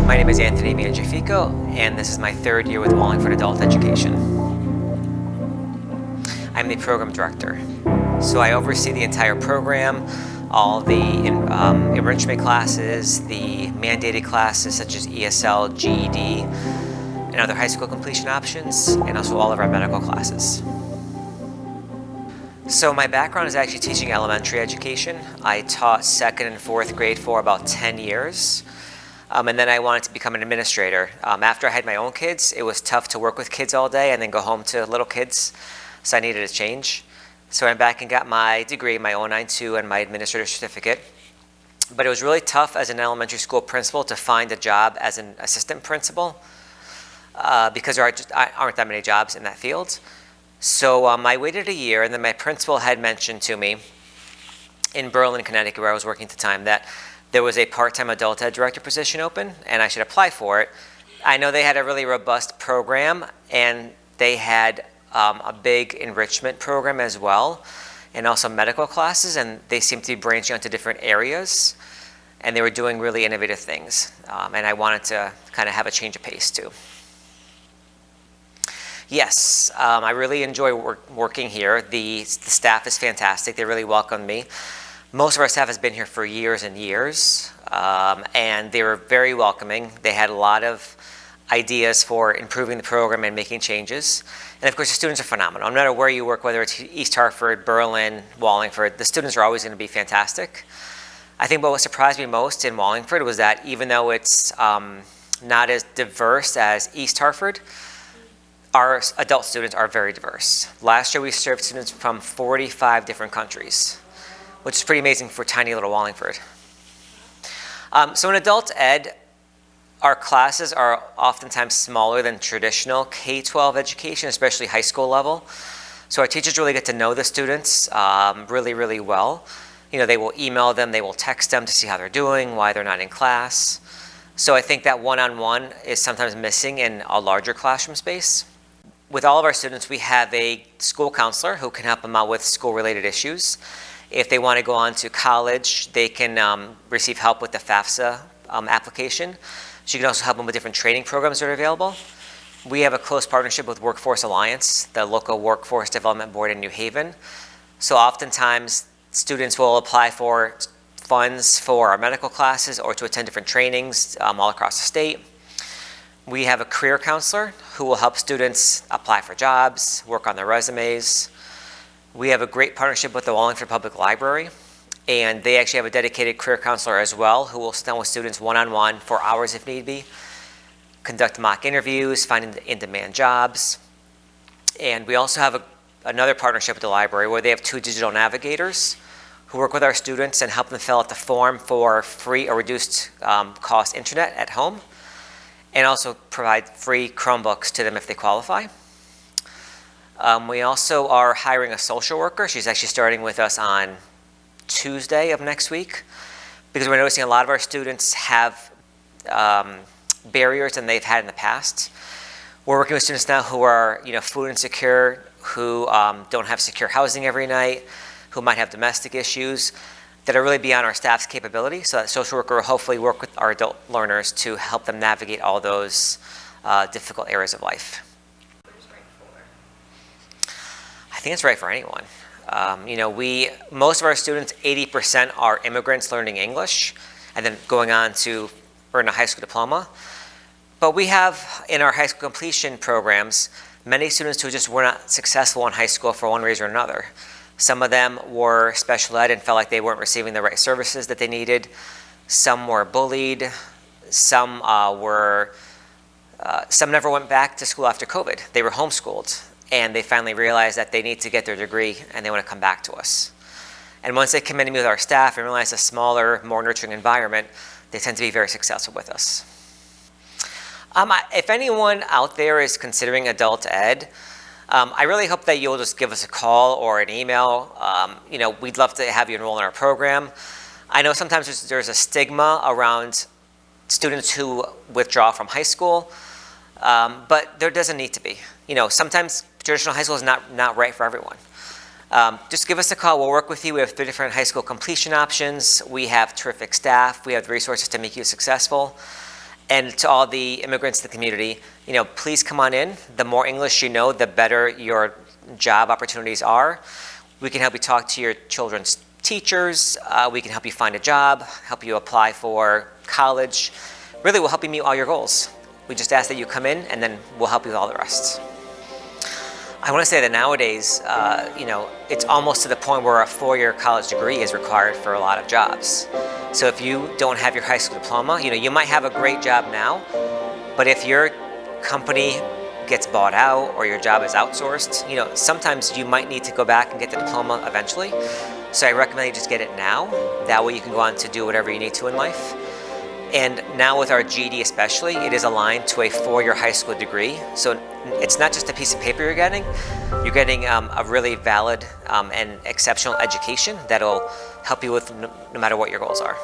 My name is Anthony Mangiafico, and this is my third year with Wallingford Adult Education. I'm the program director. So I oversee the entire program, all the enrichment classes, the mandated classes such as ESL, GED, and other high school completion options, and also all of our medical classes. So my background is actually teaching elementary education. I taught second and fourth grade for about 10 years. And then I wanted to become an administrator. After I had my own kids, it was tough to work with kids all day and then go home to little kids, so I needed a change. So I went back and got my degree, my 092 and my administrator certificate. But it was really tough as an elementary school principal to find a job as an assistant principal because there aren't that many jobs in that field. So I waited a year, and then my principal had mentioned to me in Berlin, Connecticut, where I was working at the time, that there was a part-time adult ed director position open, and I should apply for it. I know they had a really robust program, and they had a big enrichment program as well, and also medical classes, and they seemed to be branching out to different areas, and they were doing really innovative things. And I wanted to kind of have a change of pace too. Yes, I really enjoy working here. The staff is fantastic. They really welcomed me. Most of our staff has been here for years and years, and they were very welcoming. They had a lot of ideas for improving the program and making changes. And of course, the students are phenomenal. No matter where you work, whether it's East Hartford, Berlin, Wallingford, the students are always going to be fantastic. I think what surprised me most in Wallingford was that even though it's not as diverse as East Hartford, our adult students are very diverse. Last year, we served students from 45 different countries, which is pretty amazing for tiny little Wallingford. So in adult ed, our classes are oftentimes smaller than traditional K-12 education, especially high school level. So our teachers really get to know the students really, really well. You know, they will email them, they will text them to see how they're doing, why they're not in class. So I think that one-on-one is sometimes missing in a larger classroom space. With all of our students, we have a school counselor who can help them out with school-related issues. If they want to go on to college, they can receive help with the FAFSA application. She can also help them with different training programs that are available. We have a close partnership with Workforce Alliance, the local workforce development board in New Haven. So oftentimes, students will apply for funds for our medical classes or to attend different trainings all across the state. We have a career counselor who will help students apply for jobs, work on their resumes. We have a great partnership with the Wallingford Public Library, and they actually have a dedicated career counselor as well who will sit down with students one-on-one for hours if need be, conduct mock interviews, find in-demand jobs. And we also have another partnership with the library where they have 2 digital navigators who work with our students and help them fill out the form for free or reduced cost internet at home, and also provide free Chromebooks to them if they qualify. We also are hiring a social worker. She's actually starting with us on Tuesday of next week, because we're noticing a lot of our students have barriers than they've had in the past. We're working with students now who are food insecure, who don't have secure housing every night, who might have domestic issues that are really beyond our staff's capability. So that social worker will hopefully work with our adult learners to help them navigate all those difficult areas of life. I think it's right for anyone. Most of our students, 80% are immigrants learning English and then going on to earn a high school diploma. But we have in our high school completion programs many students who just were not successful in high school for one reason or another. Some of them were special ed and felt like they weren't receiving the right services that they needed. Some were bullied. Some never went back to school after COVID. They were homeschooled, and they finally realized that they need to get their degree and they want to come back to us. And once they come in with our staff and realize a smaller, more nurturing environment, they tend to be very successful with us. If anyone out there is considering adult ed, I really hope that you'll just give us a call or an email. We'd love to have you enroll in our program. I know sometimes there's a stigma around students who withdraw from high school, but there doesn't need to be. Sometimes traditional high school is not right for everyone. Just give us a call. We'll work with you. We have 3 different high school completion options. We have terrific staff. We have the resources to make you successful. And to all the immigrants in the community, please come on in. The more English you know, the better your job opportunities are. We can help you talk to your children's teachers. We can help you find a job, help you apply for college. Really, we'll help you meet all your goals. We just ask that you come in, and then we'll help you with all the rest. I want to say that nowadays, it's almost to the point where a 4-year college degree is required for a lot of jobs. So if you don't have your high school diploma, you might have a great job now, but if your company gets bought out or your job is outsourced, sometimes you might need to go back and get the diploma eventually. So I recommend you just get it now. That way you can go on to do whatever you need to in life. And now with our GED especially, it is aligned to a 4-year high school degree. So it's not just a piece of paper you're getting a really valid and exceptional education that'll help you with no matter what your goals are.